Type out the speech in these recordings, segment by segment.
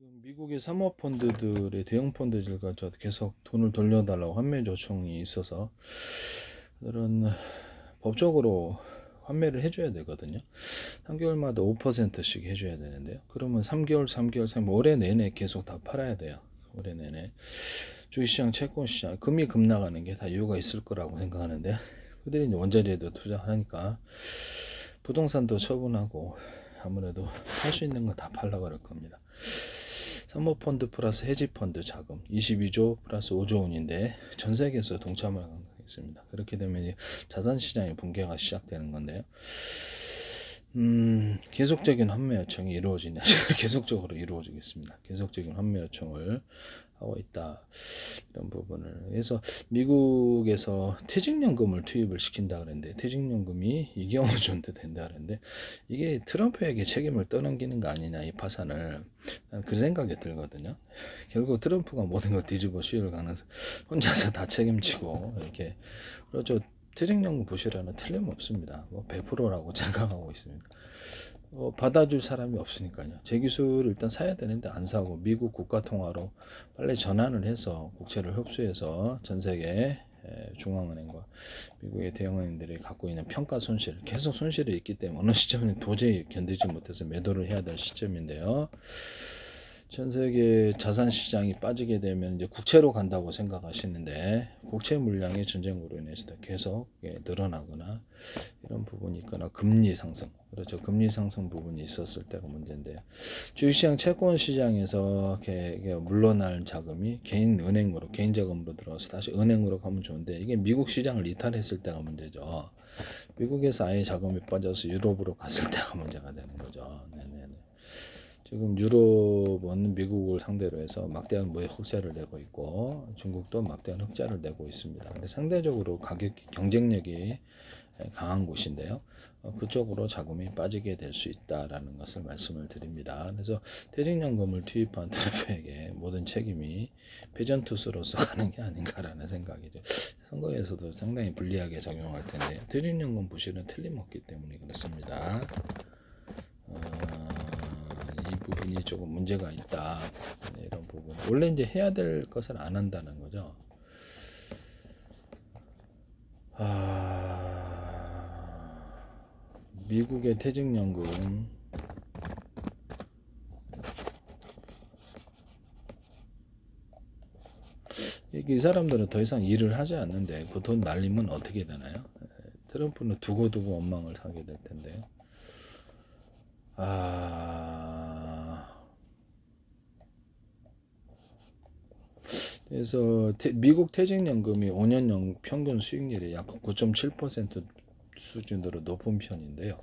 지금 미국의 사모펀드들의 대형 펀드들과 저 계속 돈을 돌려달라고 환매 요청이 있어서 그들은 법적으로 환매를 해줘야 되거든요. 3개월마다 5%씩 해줘야 되는데요. 그러면 3개월, 3개월, 올해 내내 계속 다 팔아야 돼요. 올해 내내. 주식시장, 채권시장, 금이 급락하는 게 다 이유가 있을 거라고 생각하는데 그들이 이제 원자재도 투자하니까 부동산도 처분하고 아무래도 할 수 있는 거 다 팔려고 그럴 겁니다. 사모펀드 플러스 헤지펀드 자금 22조 플러스 5조 원인데 전 세계에서 동참을 하겠습니다. 그렇게 되면 자산시장의 붕괴가 시작되는 건데요. 계속적인 환매 요청이 이루어지냐? 계속적으로 이루어지겠습니다. 계속적인 환매 요청을 하고 있다. 이런 부분을 해서 미국에서 퇴직연금을 투입을 시킨다 그랬는데 퇴직연금이 2개월 정도 된다 그랬는데 이게 트럼프에게 책임을 떠넘기는 거 아니냐 이 파산을 그 생각이 들거든요. 결국 트럼프가 모든 걸 뒤집어 씌울 가능성 혼자서 다 책임지고 이렇게 그렇죠. 퇴직연금 부실화는 틀림없습니다. 뭐 100%라고 생각하고 있습니다. 받아줄 사람이 없으니까요. 제 기술을 일단 사야 되는데 안 사고 미국 국가 통화로 빨리 전환을 해서 국채를 흡수해서 전 세계 중앙은행과 미국의 대형은행들이 갖고 있는 평가 손실, 계속 손실이 있기 때문에 어느 시점에 도저히 견디지 못해서 매도를 해야 될 시점인데요. 전 세계 자산 시장이 빠지게 되면 이제 국채로 간다고 생각하시는데 국채 물량이 전쟁으로 인해서 계속 늘어나거나 이런 부분이 있거나 금리 상승, 그렇죠. 금리 상승 부분이 있었을 때가 문제인데요. 주식시장, 채권 시장에서 물러날 자금이 개인 은행으로, 개인 자금으로 들어와서 다시 은행으로 가면 좋은데 이게 미국 시장을 이탈했을 때가 문제죠. 미국에서 아예 자금이 빠져서 유럽으로 갔을 때가 문제가 되는 거죠. 네네네. 지금 유럽은 미국을 상대로 해서 막대한 무역 흑자를 내고 있고 중국도 막대한 흑자를 내고 있습니다. 근데 상대적으로 가격 경쟁력이 강한 곳인데요. 그쪽으로 자금이 빠지게 될 수 있다라는 것을 말씀을 드립니다. 그래서 퇴직연금을 투입한 트럼프에게 모든 책임이 패전투수로서 가는 게 아닌가라는 생각이죠. 선거에서도 상당히 불리하게 작용할 텐데 퇴직연금 부실은 틀림없기 때문에 그렇습니다. 이 부분이 조금 문제가 있다. 이런 부분. 원래 이제 해야 될 것을 안 한다는 거죠. 미국의 퇴직연금 이 사람들은 더 이상 일을 하지 않는데 그 돈 날리면 어떻게 되나요? 트럼프는 두고두고 원망을 하게 될 텐데요. 그래서 미국 퇴직연금이 5년 평균 수익률이 약 9.7% 수준으로 높은 편인데요.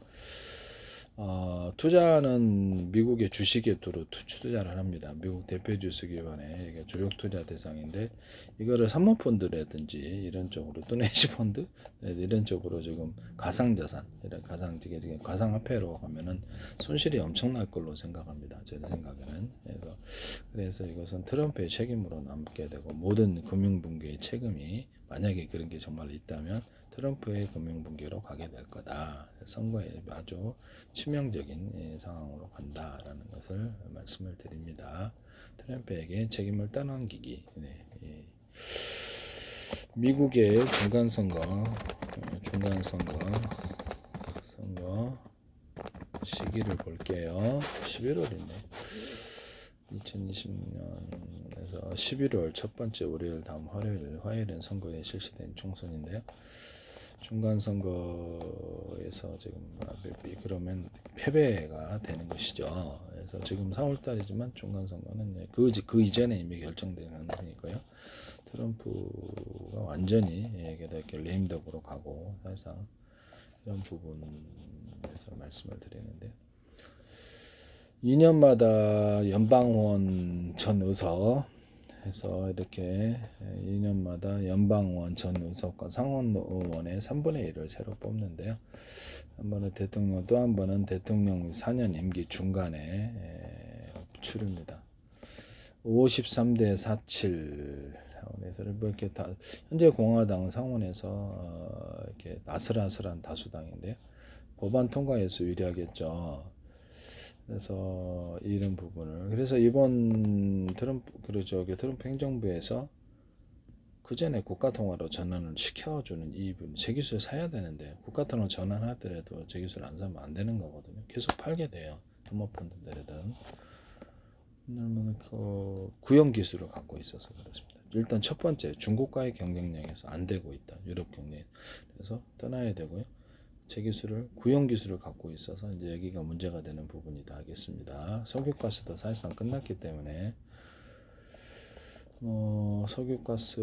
투자는 미국의 주식에 주로 투자를 합니다. 미국 대표주식위원회 이게 주력 투자 대상인데 이거를 사모펀드라든지 이런 쪽으로 또는 헤지펀드 이런 쪽으로 지금 가상자산 이런 가상화폐로 하면은 손실이 엄청날 걸로 생각합니다. 제 생각에는 그래서 이것은 트럼프의 책임으로 남게 되고 모든 금융붕괴의 책임이 만약에 그런 게 정말 있다면 트럼프의 금융붕괴로 가게 될 거다. 선거에 아주 치명적인 상황으로 간다라는 것을 말씀을 드립니다. 트럼프에게 책임을 떠넘기기. 미국의 선거 시기를 볼게요. 11월이네. 2020년에서 11월 첫 번째 월요일 다음 화요일은 선거에 실시된 총선인데요. 중간 선거에서 지금 그러면 패배가 되는 것이죠. 그래서 지금 4월 달이지만 중간 선거는 그 이전에 이미 결정된 가능성이고요. 트럼프가 완전히 이렇게 레임덕으로 가고 사실상 이런 부분에서 말씀을 드리는데 2년마다 연방의원 전 의석 해서 이렇게 2년마다 연방의원 전 의석과 상원의원의 3분의 1을 새로 뽑는데요. 한 번은 대통령, 또 한 번은 대통령 4년 임기 중간에 추립니다. 53대 47. 그래서 이렇게 현재 공화당 상원에서 이렇게 아슬아슬한 다수당인데요. 법안 통과에서 유리하겠죠. 그래서 이런 부분을 그래서 이번 트럼프 행정부에서 그 전에 국가통화로 전환을 시켜주는 이 부분 제 기술 사야 되는데 국가통화 전환하더라도 제 기술 안 사면 안 되는 거거든요. 계속 팔게 돼요. 토목펀드들이든 왜냐면 그 구형 기술을 갖고 있어서 그렇습니다. 일단 첫 번째 중국과의 경쟁력에서 안 되고 있다. 유럽 경쟁 그래서 떠나야 되고요. 제 기술을 구형 기술을 갖고 있어서 이제 여기가 문제가 되는 부분이다 하겠습니다. 석유가스도 사실상 끝났기 때문에 석유가스,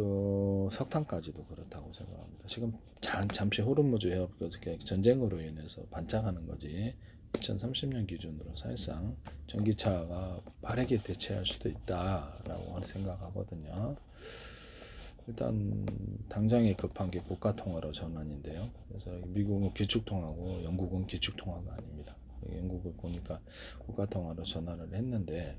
석탄까지도 그렇다고 생각합니다. 지금 잠시 호르무즈 해협 전쟁으로 인해서 반짝하는 거지. 2030년 기준으로 사실상 전기차가 빠르게 대체할 수도 있다라고 생각하거든요. 일단 당장에 급한 게 국가통화로 전환인데요. 그래서 미국은 기축통화고 영국은 기축통화가 아닙니다. 영국을 보니까 국가통화로 전환을 했는데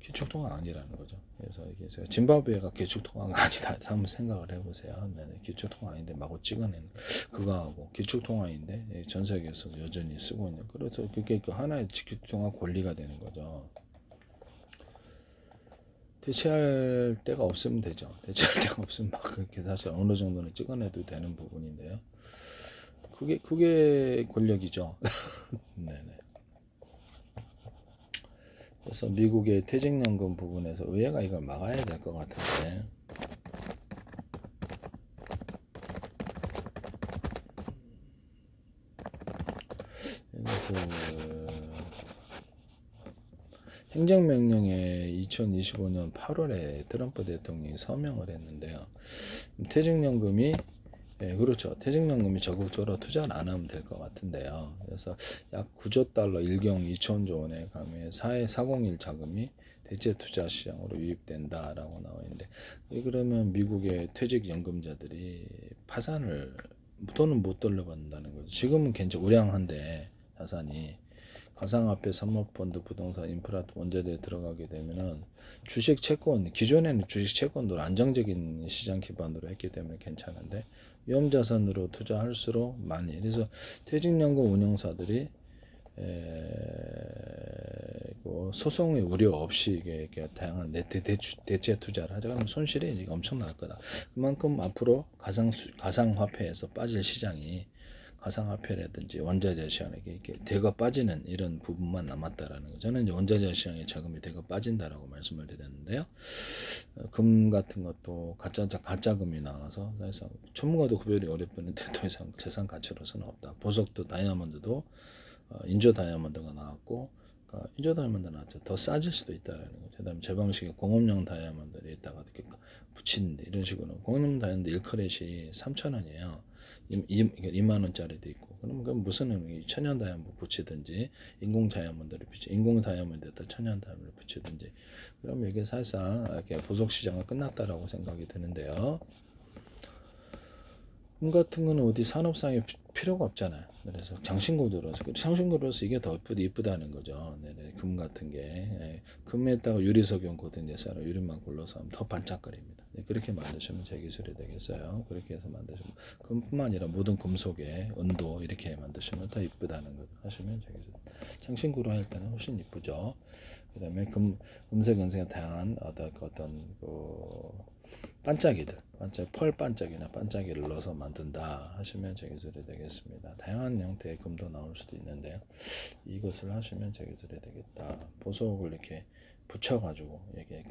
기축통화 아니라는 거죠. 그래서 이게 제가 짐바브웨가 기축통화가 아니다. 한번 생각을 해보세요. 네네, 기축통화 아닌데 마구 찍어내는 그거하고 기축통화인데 전 세계에서 여전히 쓰고 있는. 그래서 그게 그 하나의 기축통화 권리가 되는 거죠. 대체할 데가 없으면 되죠. 대체할 데가 없으면 막 그렇게 사실 어느 정도는 찍어내도 되는 부분인데요. 그게 권력이죠. 네네. 그래서 미국의 퇴직연금 부분에서 의회가 이걸 막아야 될 것 같은데 그래서 행정명령에 2025년 8월에 트럼프 대통령이 서명을 했는데요. 퇴직연금이 그렇죠. 퇴직연금이 적극적으로 투자를 안 하면 될 것 같은데요. 그래서 약 9조 달러 1경 2천조 원의 감의 401 자금이 대체 투자 시장으로 유입된다라고 나와 있는데 그러면 미국의 퇴직연금자들이 파산을 돈은 못 돌려받는다는 거죠. 지금은 굉장히 우량한데 자산이 가상화폐, 사모펀드, 부동산, 인프라, 원자재에 들어가게 되면은 주식 채권 기존에는 주식 채권도 안정적인 시장 기반으로 했기 때문에 괜찮은데 위험자산으로 투자할수록 많이 그래서 퇴직연금 운용사들이 소송의 우려 없이 이게 다양한 대체 투자를 하자 그러면 손실이 이제 엄청날 거다. 그만큼 앞으로 가상화폐에서 빠질 시장이 가상화폐라든지 원자재 시장에 이렇게 대거 빠지는 이런 부분만 남았다라는 거. 저는 이제 원자재 시장의 자금이 대거 빠진다라고 말씀을 드렸는데요. 금 같은 것도 가짜금이 나와서 사실상 전문가도 구별이 어렵는데 더 이상 재산 가치로서는 없다. 보석도 다이아몬드도 인조 다이아몬드가 나왔고 인조 다이아몬드 나왔죠. 더 싸질 수도 있다라는 거죠. 그다음에 제 방식의 공업용 다이아몬드를 있다가 이렇게 붙이는데 이런 식으로 공업용 다이아몬드 1커렛이 3,000원이에요. 2만 원짜리도 있고 그럼 그 무슨 의미? 천연 다이아몬드 붙이든지 인공 다이아몬드를 인공 다이아몬드에다 천연 다이아몬드를 붙이든지 그럼 이게 사실상 이렇게 보석 시장은 끝났다라고 생각이 드는데요. 금 같은 거는 어디 산업상에 필요가 없잖아요. 그래서 장신구로서 이게 더 이쁘다는 거죠. 네네, 금 같은 게 금에다가 유리석용 코팅제 쌀로 유리만 골라서 하면 더 반짝거립니다. 네, 그렇게 만드시면 제 기술이 되겠어요. 그렇게 해서 만드시면 금뿐만 아니라 모든 금속의 은도 이렇게 만드시면 더 이쁘다는 거 하시면 제 기술. 장신구로 할 때는 훨씬 이쁘죠. 그다음에 금색, 은색의 다양한 어떤 반짝이들, 펄 반짝이나 반짝이를 넣어서 만든다 하시면 제 기술이 되겠습니다. 다양한 형태의 금도 나올 수도 있는데요. 이것을 하시면 제 기술이 되겠다. 보석을 이렇게 붙여가지고 이게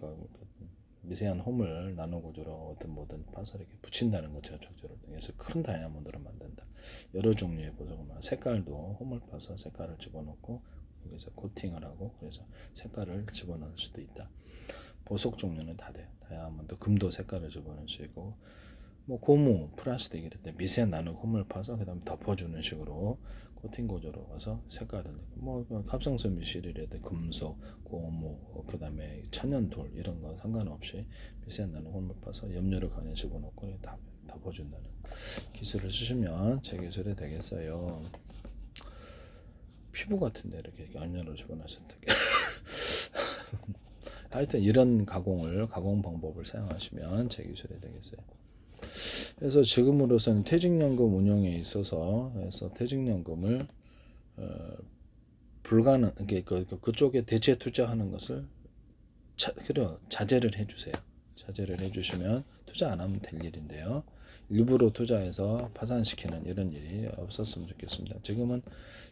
미세한 홈을 나노 구조로 뭐든 파서 이렇게 붙인다는 거 저쪽으로 그래서 큰 다이아몬드로 만든다. 여러 종류의 보석을 색깔도 홈을 파서 색깔을 집어넣고 여기서 코팅을 하고 그래서 색깔을 집어넣을 수도 있다. 보석 종류는 다 돼요. 다이아몬드, 금도 색깔을 집어넣을 수 있고 고무, 플라스틱 이럴 때 미세한 나노 홈을 파서 그다음 덮어주는 식으로 코팅 구조로 가서 색깔을 합성섬유 실이라든 금속, 고무, 그다음에 천연돌 이런 거 상관없이 미세한 나노 홈을 파서 염료를 간에 집어넣고 다 덮어준다는 기술을 쓰시면 제 기술이 되겠어요. 피부 같은데 이렇게 염료를 집어넣었을 때 하여튼 이런 가공 방법을 사용하시면 제 기술이 되겠어요. 그래서 지금으로서는 퇴직연금 운용에 있어서 퇴직연금을 불가능 이게 그쪽에 대체 투자하는 것을 자제를 해주세요. 자제를 해주시면 투자 안 하면 될 일인데요. 일부러 투자해서 파산시키는 이런 일이 없었으면 좋겠습니다. 지금은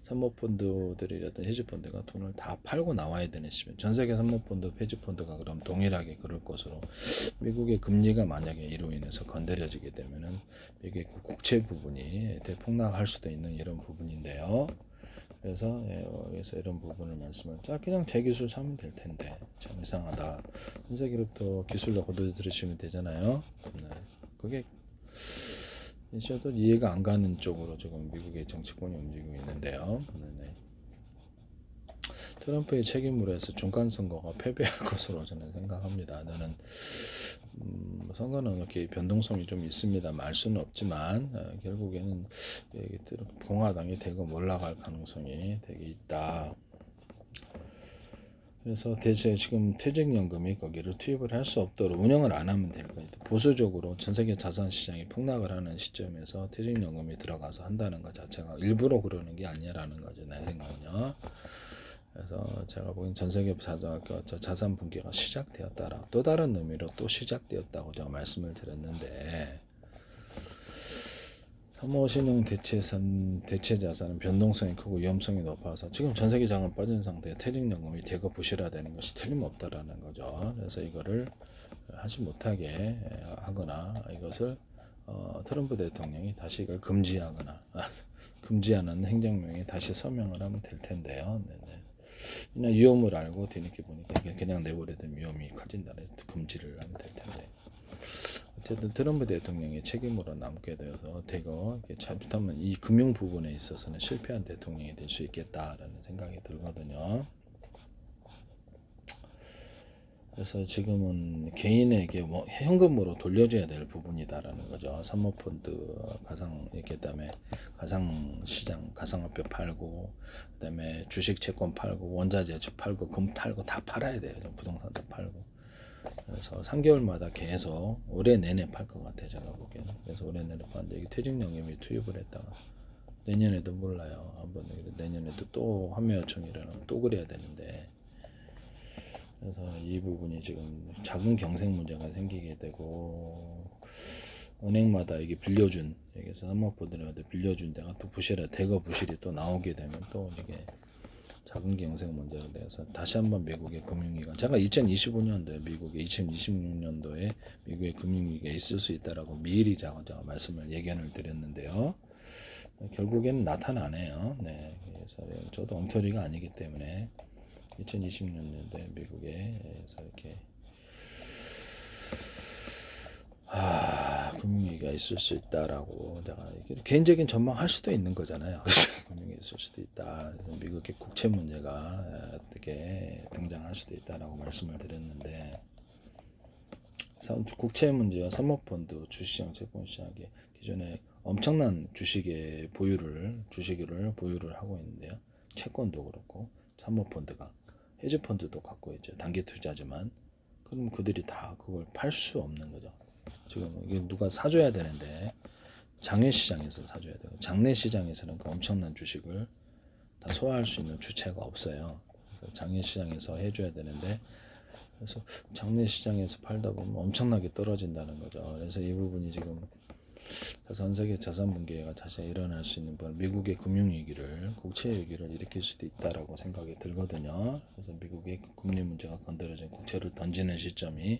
사모펀드들이라든 헤지펀드가 돈을 다 팔고 나와야 되는 시점. 전 세계 사모펀드, 헤지펀드가 그럼 동일하게 그럴 것으로 미국의 금리가 만약에 이로 인해서 건드려지게 되면은 미국의 국채 부분이 대폭락할 수도 있는 이런 부분인데요. 그래서 여기서 이런 부분을 말씀을 그냥 제 기술 사면 될 텐데 참 이상하다. 전세기로부터 기술로 거둬 들으시면 되잖아요. 네. 그게 저도 이해가 안 가는 쪽으로 지금 미국의 정치권이 움직이고 있는데요. 네네. 트럼프의 책임으로 해서 중간 선거가 패배할 것으로 저는 생각합니다. 저는 선거는 이렇게 변동성이 좀 있습니다. 말 수는 없지만 결국에는 공화당이 대거 올라갈 가능성이 되게 있다. 그래서 대체 지금 퇴직연금이 거기를 투입을 할 수 없도록 운영을 안 하면 될 거예요. 보수적으로 전 세계 자산 시장이 폭락을 하는 시점에서 퇴직연금이 들어가서 한다는 것 자체가 일부러 그러는 게 아니라는 거죠. 내 생각은요. 그래서 제가 보기엔 전 세계 자산 붕괴가 시작되었다라 또 다른 의미로 또 시작되었다고 제가 말씀을 드렸는데 사모신용 대체 자산은 변동성이 크고 위험성이 높아서 지금 전 세계 자금 빠진 상태에 퇴직연금이 대거 부실화되는 것이 틀림없다라는 거죠. 그래서 이거를 하지 못하게 하거나 이것을 트럼프 대통령이 다시 이걸 금지하거나 금지하는 행정명에 다시 서명을 하면 될 텐데요. 네네. 그냥 위험을 알고 뒤늦게 보니까 그냥 내버려둔 위험이 커진다는 금지를 하면 될 텐데 어쨌든 트럼프 대통령의 책임으로 남게 되어서 대거 잘못하면 이 금융 부분에 있어서는 실패한 대통령이 될 수 있겠다라는 생각이 들거든요. 그래서 지금은 개인에게 현금으로 돌려줘야 될 부분이다라는 거죠. 사모펀드, 그다음에 가상시장, 가상화폐 팔고, 그다음에 주식 채권 팔고, 원자재 팔고, 금 팔고 다 팔아야 돼요. 부동산 다 팔고. 그래서 3개월마다 계속 올해 내내 팔 것 같아요. 제가 보기에는. 그래서 올해 내내 파는데 이게 퇴직연금이 투입을 했다가 내년에도 몰라요. 한번 내년에도 또 환매 요청이라는 또 그래야 되는데. 그래서 이 부분이 지금 작은 경색 문제가 생기게 되고 은행마다 이게 빌려준 여기서 사모펀드들한테 빌려준 데가 또 대거 부실이 또 나오게 되면 또 이게 작은 경색 문제가 돼서 다시 한번 미국의 금융위기가 제가 2025년도에 미국의 2026년도에 미국의 금융위기가 있을 수 있다라고 미리 제가 말씀을 예견을 드렸는데요. 결국에는 나타나네요. 네, 그래서 저도 엉터리가 아니기 때문에 2026년도에 미국에서 이렇게 금융위기가 있을 수 있다라고 제가 개인적인 전망할 수도 있는 거잖아요. 금융위기 있을 수도 있다. 그래서 미국의 국채 문제가 어떻게 등장할 수도 있다라고 말씀을 드렸는데 국채 문제와 사모펀드, 주식시장, 채권시장에 기존에 엄청난 주식을 보유를 하고 있는데요. 채권도 그렇고 사모펀드가 헤지펀드도 갖고 있죠. 단기 투자지만 그럼 그들이 다 그걸 팔 수 없는 거죠. 지금 이게 누가 사줘야 되는데 장외 시장에서 사줘야 되고 장내 시장에서는 그 엄청난 주식을 다 소화할 수 있는 주체가 없어요. 그래서 장외 시장에서 해줘야 되는데 그래서 장내 시장에서 팔다 보면 엄청나게 떨어진다는 거죠. 그래서 이 부분이 지금 전 세계 자산 붕괴가 다시 일어날 수 있는 건 미국의 금융위기를 국채 위기를 일으킬 수도 있다라고 생각이 들거든요. 그래서 미국의 금리 문제가 건드려진 국채를 던지는 시점이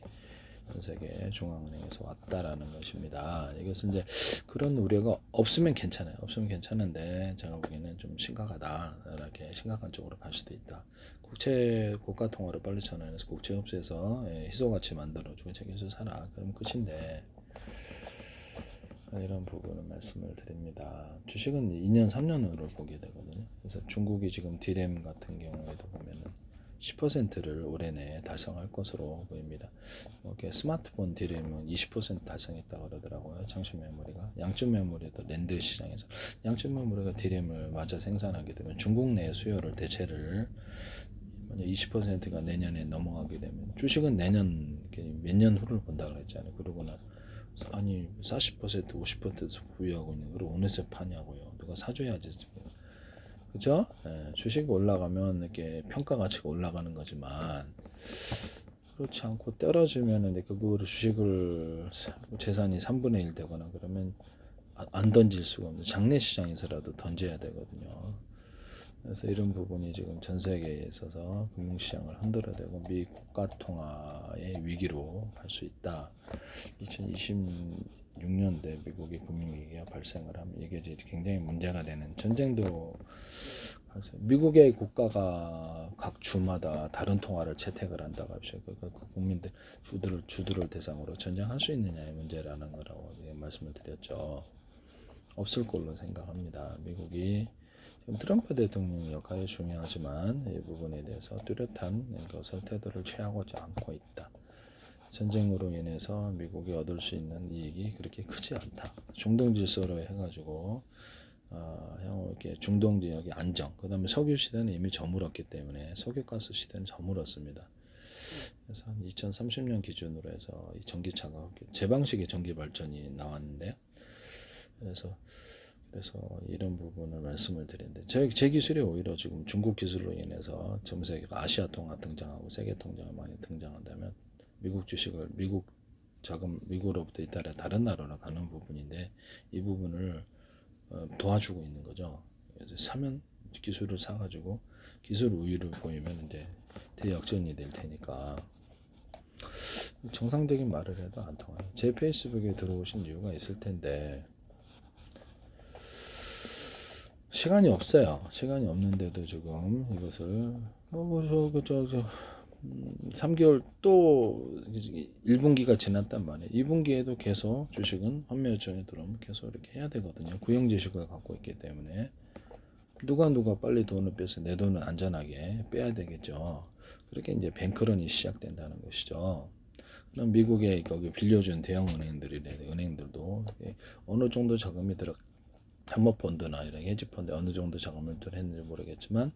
전 세계 중앙은행에서 왔다라는 것입니다. 이것은 이제 그런 우려가 없으면 괜찮아요. 없으면 괜찮은데 제가 보기에는 좀 심각하다. 이렇게 심각한 쪽으로 갈 수도 있다. 국채 고가 통화를 빨리 전환해서 국채 흡수해서 희소가치 만들어주고 자기수 사라. 그럼 끝인데 이런 부분을 말씀을 드립니다. 주식은 2년, 3년으로 보게 되거든요. 그래서 중국이 지금 디램 같은 경우에도 보면은 10%를 올해 내에 달성할 것으로 보입니다. 이렇게 스마트폰 디램은 20% 달성했다고 그러더라고요. 장시 메모리가. 양쪽 메모리도 랜드 시장에서 양쪽 메모리가 디램을 마저 생산하게 되면 중국 내 수요를 대체를 20%가 내년에 넘어가게 되면 주식은 내년 몇 년 후를 본다 그랬잖아요. 그러고 나서 아니 40% 50% 보유하고 있는 걸 어느새 파냐고요. 누가 사줘야지. 그죠? 예, 주식이 올라가면 이렇게 평가 가치가 올라가는 거지만 그렇지 않고 떨어지면 이제 그거를 주식을 재산이 3분의 1 되거나 그러면 안 던질 수가 없는 장내 시장에서라도 던져야 되거든요. 그래서 이런 부분이 지금 전 세계에 있어서 금융시장을 흔들어대고 미 국가 통화의 위기로 갈 수 있다. 2026년도에 미국의 금융위기가 발생을 하면 이게 이제 굉장히 문제가 되는 전쟁도 미국의 국가가 각 주마다 다른 통화를 채택을 한다고 합시다. 그 국민들 주들을 대상으로 전쟁할 수 있느냐의 문제라는 거라고 말씀을 드렸죠. 없을 걸로 생각합니다. 미국이 지금 트럼프 대통령 역할이 중요하지만 이 부분에 대해서 뚜렷한 것을 태도를 취하고자 않고 있다. 전쟁으로 인해서 미국이 얻을 수 있는 이익이 그렇게 크지 않다. 중동 질서로 해가지고 향후 이렇게 중동 지역의 안정, 그 다음에 석유 시대는 이미 저물었기 때문에 석유가스 시대는 저물었습니다. 그래서 2030년 기준으로 해서 이 전기차가 제 방식의 전기 발전이 나왔는데, 그래서 이런 부분을 말씀을 드리는데 제 기술이 오히려 지금 중국 기술로 인해서 전 세계가 아시아 통화 등장하고 세계 통장이 많이 등장한다면 미국 주식을 미국 자금 미국으로부터 잇따라 다른 나라로 가는 부분인데 이 부분을 도와주고 있는 거죠. 그래서 사면 기술을 사가지고 기술 우위를 보이면 이제 대역전이 될 테니까 정상적인 말을 해도 안 통해요. 제 페이스북에 들어오신 이유가 있을 텐데 시간이 없어요. 시간이 없는데도 지금 이것을 3개월 또 1분기가 지났단 말이에요. 2분기에도 계속 주식은 환매 요청이 들어오면 계속 이렇게 해야 되거든요. 구형 지식을 갖고 있기 때문에 누가 빨리 돈을 빼서 내 돈을 안전하게 빼야 되겠죠. 그렇게 이제 뱅크런이 시작된다는 것이죠. 그럼 미국에 거기 빌려준 대형 은행들도 어느 정도 자금이 들어 사모펀드나 이런 헤지펀드 어느 정도 자금을 했는지 모르겠지만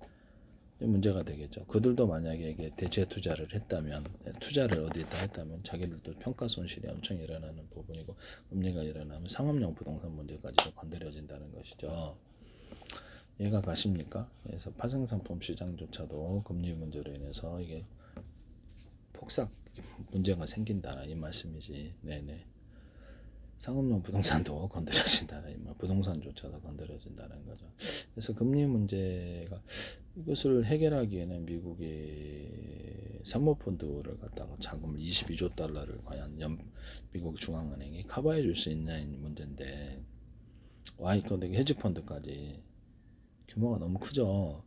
문제가 되겠죠. 그들도 만약에 이게 대체 투자를 했다면 투자를 어디에다 했다면 자기들도 평가 손실이 엄청 일어나는 부분이고 금리가 일어나면 상업용 부동산 문제까지도 건드려진다는 것이죠. 이해가 가십니까? 그래서 파생상품 시장조차도 금리 문제로 인해서 이게 폭삭 문제가 생긴다 이 말씀이지. 네네. 상업용 부동산도 건드려진다는 이 말, 부동산조차도 건드려진다는 거죠. 그래서 금리 문제가 이것을 해결하기에는 미국의 사모펀드를 갖다가 자금을 22조 달러를 과연 미국 중앙은행이 커버해 줄 수 있냐는 문제인데 와이컨 헤지펀드까지 규모가 너무 크죠.